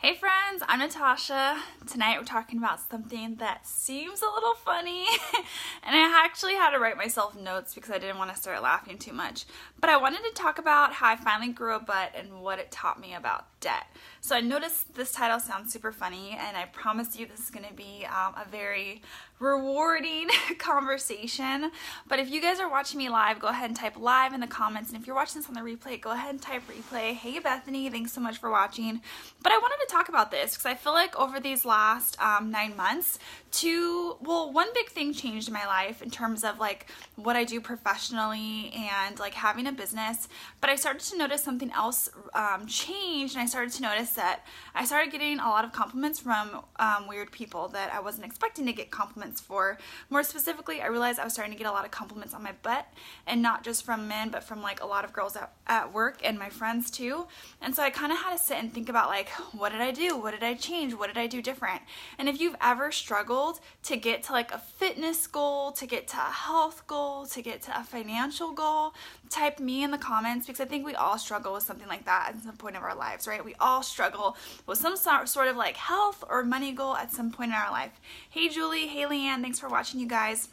Hey friends, I'm Natasha. Tonight we're talking about something that seems a little funny and I actually had to write myself notes because I didn't want to start laughing too much. But I wanted to talk about how I finally grew a butt and what it taught me about debt. So I noticed this title sounds super funny and I promise you this is going to be a very rewarding conversation. But if you guys are watching me live, go ahead and type live in the comments. And if you're watching this on the replay, go ahead and type replay. Hey Bethany, thanks so much for watching. But I wanted to talk about this because I feel like over these last 9 months, one big thing changed in my life in terms of like what I do professionally and like having a business. But I started to notice something else change, and I started to notice that I started getting a lot of compliments from weird people that I wasn't expecting to get compliments for. More specifically, I realized I was starting to get a lot of compliments on my butt, and not just from men, but from like a lot of girls at work and my friends too. And so I kind of had to sit and think about like, what did I do? What did I change? What did I do different? And if you've ever struggled to get to like a fitness goal, to get to a health goal, to get to a financial goal, type me in the comments, because I think we all struggle with something like that at some point of our lives, right? We all struggle with some sort of like health or money goal at some point in our life. Hey Julie, hey Leanne, thanks for watching, you guys.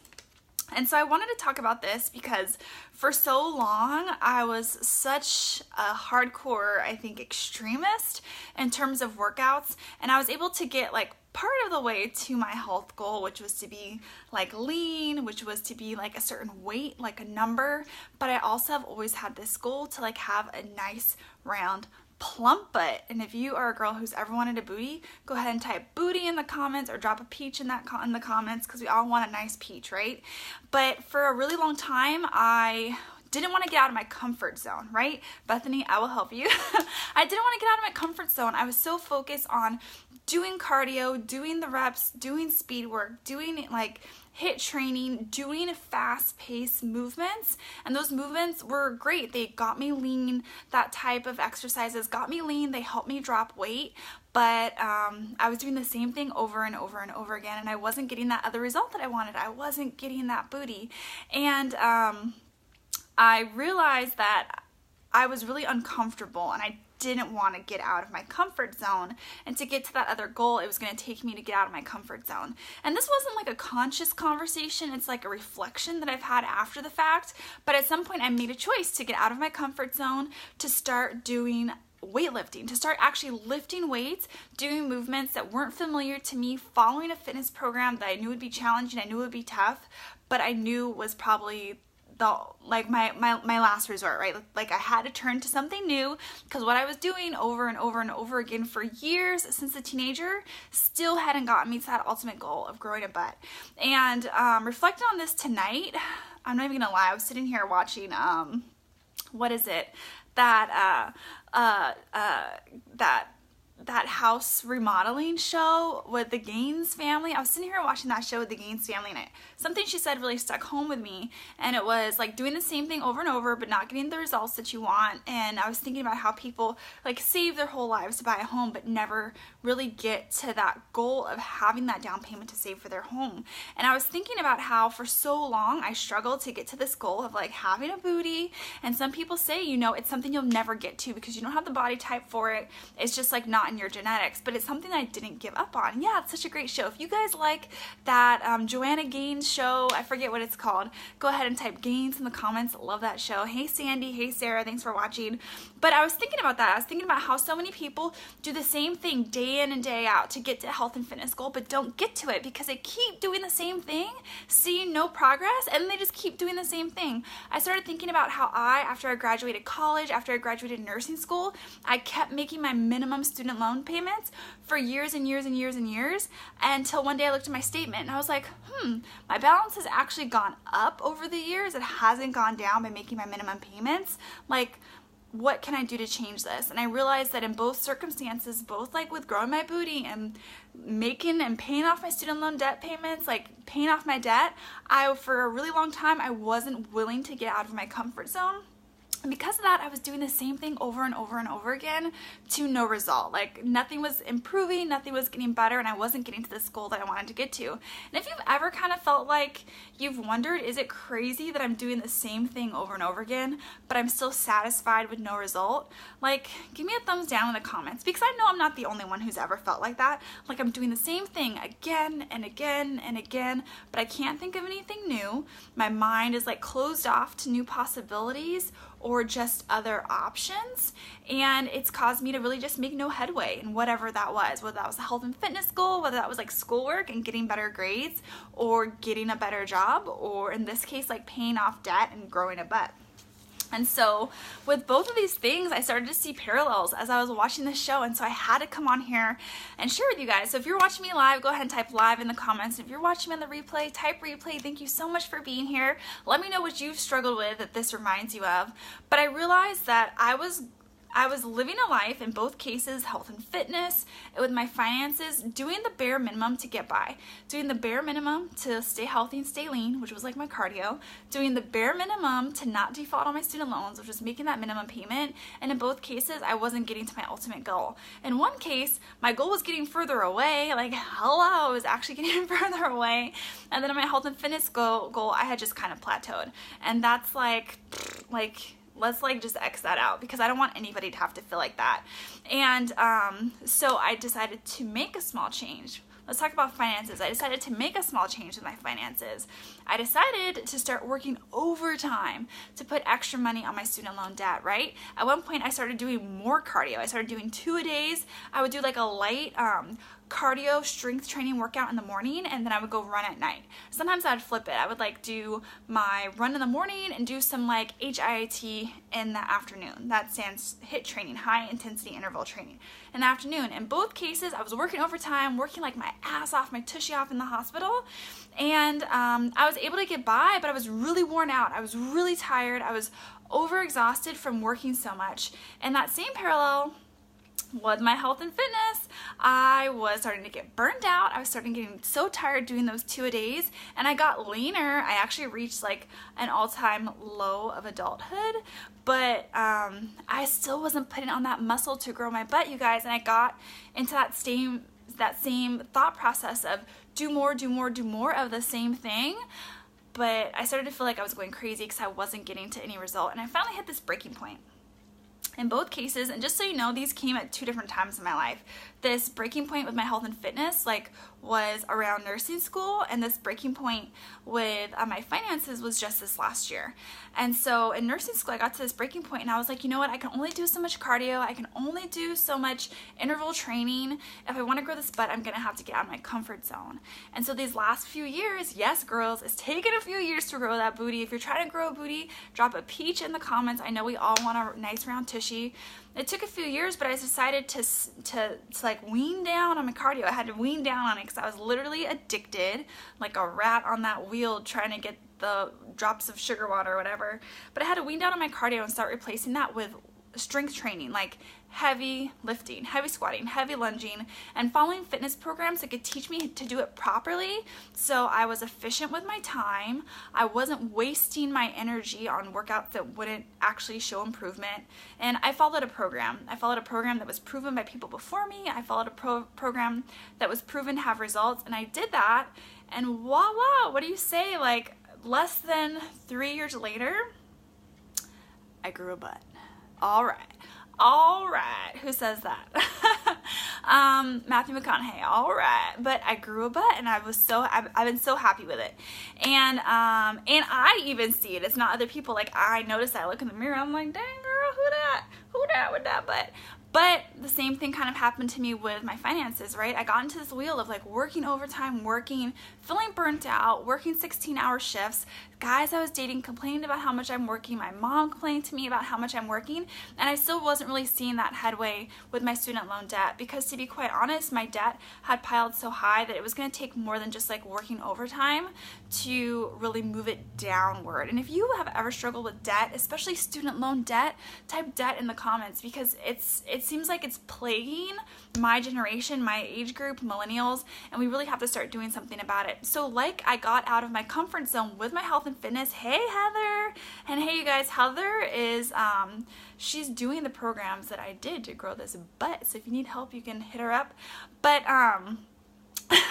And so I wanted to talk about this because for so long I was such a hardcore, I think, extremist in terms of workouts, and I was able to get like part of the way to my health goal, which was to be like lean, which was to be like a certain weight, like a number, but I also have always had this goal to like have a nice round plump butt. And if you are a girl who's ever wanted a booty, go ahead and type booty in the comments or drop a peach in the comments, because we all want a nice peach, right? But for a really long time I didn't want to get out of my comfort zone, right? Bethany, I will help you. I didn't want to get out of my comfort zone. I was so focused on doing cardio, doing the reps, doing speed work, doing like HIIT training, doing fast-paced movements, and those movements were great. They got me lean. That type of exercises got me lean. They helped me drop weight, but I was doing the same thing over and over and over again, and I wasn't getting that other result that I wanted. I wasn't getting that booty, and I realized that I was really uncomfortable and I didn't want to get out of my comfort zone, and to get to that other goal it was going to take me to get out of my comfort zone. And this wasn't like a conscious conversation, it's like a reflection that I've had after the fact, but at some point I made a choice to get out of my comfort zone, to start doing weightlifting, to start actually lifting weights, doing movements that weren't familiar to me, following a fitness program that I knew would be challenging, I knew would be tough, but I knew was probably my last resort, right? Like I had to turn to something new, because what I was doing over and over and over again for years since a teenager still hadn't gotten me to that ultimate goal of growing a butt. And reflecting on this tonight, I'm not even gonna lie, I was sitting here watching what is it, that house remodeling show with the Gaines family. I was sitting here watching that show with the Gaines family, and something she said really stuck home with me, and it was like doing the same thing over and over but not getting the results that you want. And I was thinking about how people like save their whole lives to buy a home but never really get to that goal of having that down payment to save for their home. And I was thinking about how for so long I struggled to get to this goal of like having a booty, and some people say, you know, it's something you'll never get to because you don't have the body type for it. It's just like not in your genetics, but it's something I didn't give up on. Yeah, it's such a great show. If you guys like that Joanna Gaines show, I forget what it's called, go ahead and type Gaines in the comments. Love that show. Hey Sandy, hey Sarah, thanks for watching. But I was thinking about that. I was thinking about how so many people do the same thing day in and day out to get to a health and fitness goal, but don't get to it because they keep doing the same thing, seeing no progress, and they just keep doing the same thing. I started thinking about how after I graduated college, after I graduated nursing school, I kept making my minimum student loan payments for years and years and years and years, until one day I looked at my statement and I was like, my balance has actually gone up over the years. It hasn't gone down by making my minimum payments. Like, what can I do to change this? And I realized that in both circumstances, both like with growing my booty and making and paying off my student loan debt payments, like paying off my debt, for a really long time I wasn't willing to get out of my comfort zone. And because of that, I was doing the same thing over and over and over again to no result. Like nothing was improving, nothing was getting better, and I wasn't getting to this goal that I wanted to get to. And if you've ever kind of felt like you've wondered, is it crazy that I'm doing the same thing over and over again, but I'm still satisfied with no result? Like, give me a thumbs down in the comments, because I know I'm not the only one who's ever felt like that. Like I'm doing the same thing again and again and again, but I can't think of anything new. My mind is like closed off to new possibilities or just other options, and it's caused me to really just make no headway in whatever that was, whether that was a health and fitness goal, whether that was like schoolwork and getting better grades, or getting a better job, or in this case like paying off debt and growing a butt. And so with both of these things, I started to see parallels as I was watching this show, and so I had to come on here and share with you guys. So if you're watching me live, go ahead and type live in the comments. If you're watching me on the replay, type replay. Thank you so much for being here. Let me know what you've struggled with that this reminds you of. But I realized that I was living a life, in both cases, health and fitness, and with my finances, doing the bare minimum to get by, doing the bare minimum to stay healthy and stay lean, which was like my cardio, doing the bare minimum to not default on my student loans, which was making that minimum payment, and in both cases, I wasn't getting to my ultimate goal. In one case, my goal was getting further away, like hello, it was actually getting further away, and then in my health and fitness goal, I had just kind of plateaued, and that's like, let's like just X that out, because I don't want anybody to have to feel like that. And so I decided to make a small change. Let's talk about finances. I decided to make a small change with my finances. I decided to start working overtime to put extra money on my student loan debt, right? At one point, I started doing more cardio. I started doing 2-a-days. I would do like a light cardio strength training workout in the morning, and then I would go run at night. Sometimes I'd flip it. I would like do my run in the morning and do some like HIIT in the afternoon. That stands HIIT training, high intensity interval training, in the afternoon. In both cases, I was working overtime, working like my ass off, my tushy off in the hospital, and I was able to get by, but I was really worn out. I was really tired. I was overexhausted from working so much. And that same parallel with my health and fitness, I was starting to get burned out. I was starting getting so tired doing those 2-a-days, and I got leaner. I actually reached like an all-time low of adulthood, but I still wasn't putting on that muscle to grow my butt, you guys, and I got into that same thought process of do more of the same thing. But I started to feel like I was going crazy because I wasn't getting to any result, and I finally hit this breaking point. In both cases, and just so you know, these came at 2 different times in my life. This breaking point with my health and fitness was around nursing school, and this breaking point with my finances was just this last year. And so in nursing school, I got to this breaking point, and I was like, you know what, I can only do so much cardio, I can only do so much interval training. If I want to grow this butt, I'm gonna have to get out of my comfort zone. And so these last few years, yes girls, it's taken a few years to grow that booty. If you're trying to grow a booty, drop a peach in the comments. I know we all want a nice round tushy. It took a few years, but I decided to like wean down on my cardio. I had to wean down on it because I was literally addicted, like a rat on that wheel trying to get the drops of sugar water or whatever. But I had to wean down on my cardio and start replacing that with strength training, like heavy lifting, heavy squatting, heavy lunging, and following fitness programs that could teach me to do it properly. So I was efficient with my time. I wasn't wasting my energy on workouts that wouldn't actually show improvement. And I followed a program. I followed a program that was proven by people before me. I followed a program that was proven to have results, and I did that, and voila, what do you say? Like less than 3 years later, I grew a butt. All right, who says that? Matthew McConaughey, all right, but I grew a butt, and I've been so happy with it, and I even see it. It's not other people. Like I notice that. I look in the mirror, I'm like, dang girl, who that with that butt? But the same thing kind of happened to me with my finances, right? I got into this wheel of like working overtime, feeling burnt out, working 16-hour shifts. Guys I was dating complaining about how much I'm working. My mom complained to me about how much I'm working. And I still wasn't really seeing that headway with my student loan debt, because to be quite honest, my debt had piled so high that it was going to take more than just like working overtime to really move it downward. And if you have ever struggled with debt, especially student loan debt, type debt in the comments comments because it seems like it's plaguing my generation, my age group, millennials, and we really have to start doing something about it. So like I got out of my comfort zone with my health and fitness. Hey Heather, and hey you guys, Heather is she's doing the programs that I did to grow this butt. So if you need help, you can hit her up. But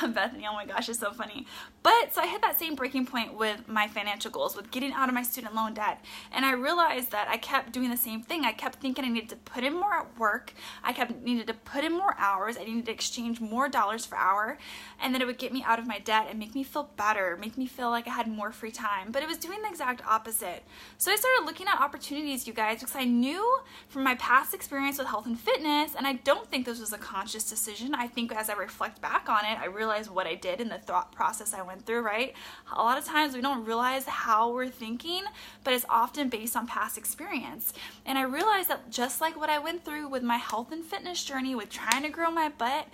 Bethany, oh my gosh, it's so funny. But so I hit that same breaking point with my financial goals, with getting out of my student loan debt. And I realized that I kept doing the same thing. I kept thinking I needed to put in more work. I needed to put in more hours. I needed to exchange more dollars for hour. And then it would get me out of my debt and make me feel better, make me feel like I had more free time. But it was doing the exact opposite. So I started looking at opportunities, you guys, because I knew from my past experience with health and fitness, and I don't think this was a conscious decision. I think as I reflect back on it, I realized what I did and the thought process I went through, right? A lot of times we don't realize how we're thinking, but it's often based on past experience. And I realized that just like what I went through with my health and fitness journey, with trying to grow my butt,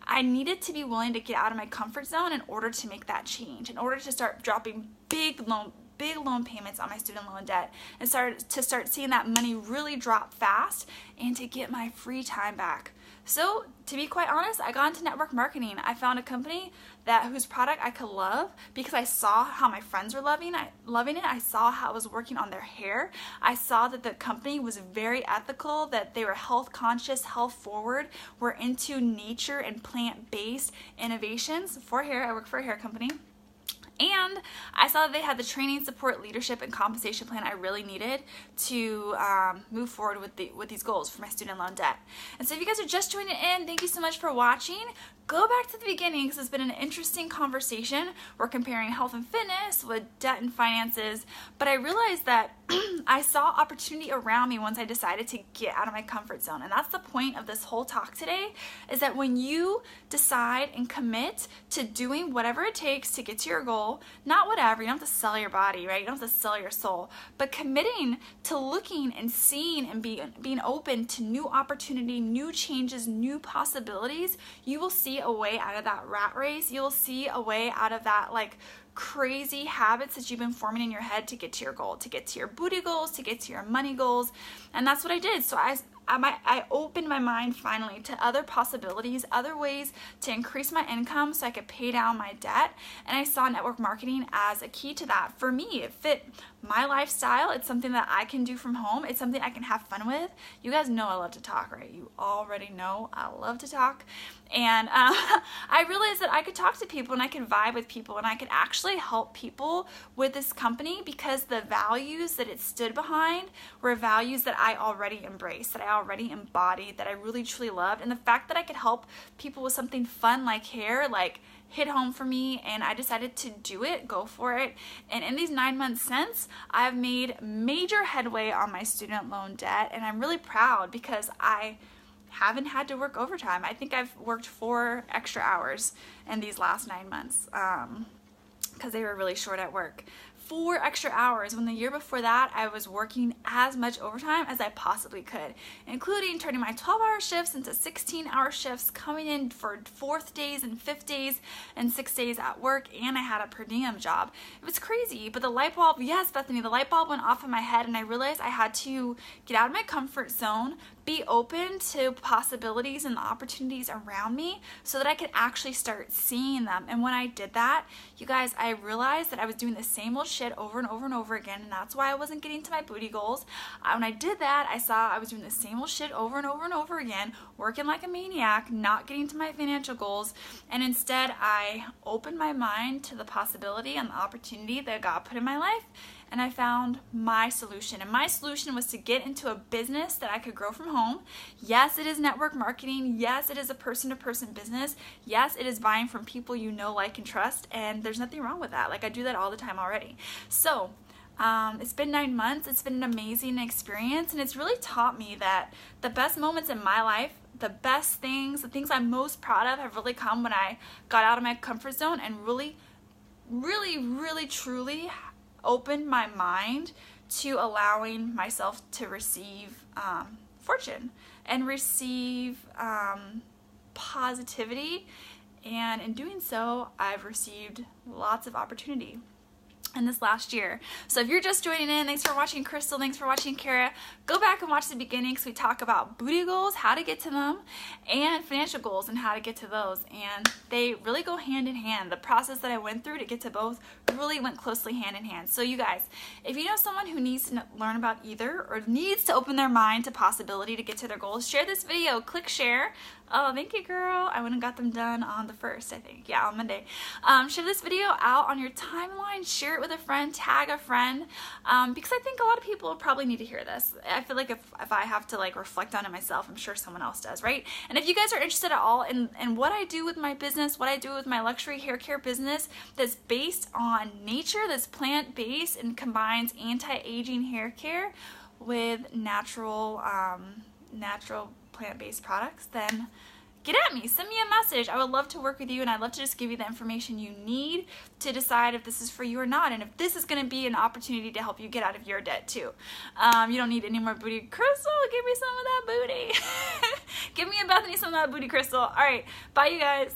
I needed to be willing to get out of my comfort zone in order to make that change, in order to start dropping big loan payments on my student loan debt and start seeing that money really drop fast and to get my free time back. So to be quite honest, I got into network marketing. I found a company whose product I could love because I saw how my friends were loving it. I saw how it was working on their hair. I saw that the company was very ethical, that they were health conscious, health forward, were into nature and plant-based innovations for hair. I work for a hair company. And I saw that they had the training, support, leadership, and compensation plan I really needed to move forward with these goals for my student loan debt. And so if you guys are just joining in, thank you so much for watching. Go back to the beginning because it's been an interesting conversation. We're comparing health and fitness with debt and finances, but I realized that I saw opportunity around me once I decided to get out of my comfort zone. And that's the point of this whole talk today, is that when you decide and commit to doing whatever it takes to get to your goal, not whatever, you don't have to sell your body, right? You don't have to sell your soul, but committing to looking and seeing and being open to new opportunity, new changes, new possibilities, you will see a way out of that rat race. You'll see a way out of that like crazy habits that you've been forming in your head to get to your goal, to get to your booty goals, to get to your money goals. And that's what I did. So I opened my mind finally to other possibilities, other ways to increase my income so I could pay down my debt. And I saw network marketing as a key to that. For me, it fit my lifestyle. It's something that I can do from home. It's something I can have fun with. You guys know I love to talk, right? You already know I love to talk. And I realized that I could talk to people and I could vibe with people and I could actually help people with this company because the values that it stood behind were values that I already embraced, that I already embodied, that I really truly loved. And the fact that I could help people with something fun like hair, like hit home for me, and I decided to do it, go for it. And in these 9 months since, I've made major headway on my student loan debt, and I'm really proud because I haven't had to work overtime. I think I've worked 4 extra hours in these last 9 months because they were really short at work. 4 extra hours when the year before that I was working as much overtime as I possibly could, including turning my 12-hour shifts into 16-hour shifts, coming in for 4th days and 5th days and 6 days at work, and I had a per diem job. It was crazy, but the light bulb, yes, Bethany, the light bulb went off in my head and I realized I had to get out of my comfort zone, be open to possibilities and the opportunities around me so that I could actually start seeing them. And when I did that, you guys, I realized that I was doing the same old shit over and over and over again, and that's why I wasn't getting to my booty goals. When I did that, I saw I was doing the same old shit over and over and over again, working like a maniac, not getting to my financial goals, and instead I opened my mind to the possibility and the opportunity that God put in my life. And I found my solution. And my solution was to get into a business that I could grow from home. Yes, it is network marketing. Yes, it is a person-to-person business. Yes, it is buying from people you know, like, and trust. And there's nothing wrong with that. Like, I do that all the time already. So it's been 9 months. It's been an amazing experience. And it's really taught me that the best moments in my life, the best things, the things I'm most proud of have really come when I got out of my comfort zone and really, truly opened my mind to allowing myself to receive fortune and receive positivity, and in doing so I've received lots of opportunity. in this last year. So if you're just joining in, thanks for watching Crystal, thanks for watching Kara. Go back and watch the beginning because we talk about booty goals, how to get to them, and financial goals and how to get to those. And they really go hand in hand. The process that I went through to get to both really went closely hand in hand. So you guys, if you know someone who needs to learn about either or needs to open their mind to possibility to get to their goals, share this video, click share. Oh, thank you, girl. I went and got them done on the 1st, I think. Yeah, on Monday. Share this video out on your timeline. Share it with a friend. Tag a friend. Because I think a lot of people probably need to hear this. I feel like if I have to like reflect on it myself, I'm sure someone else does, right? And if you guys are interested at all in what I do with my business, what I do with my luxury hair care business that's based on nature, that's plant-based and combines anti-aging hair care with natural plant-based products, then get at me, send me a message. I would love to work with you, and I'd love to just give you the information you need to decide if this is for you or not, and if this is going to be an opportunity to help you get out of your debt too. You don't need any more booty. Crystal, give me some of that booty. Give me and Bethany some of that booty, Crystal. All right, bye you guys.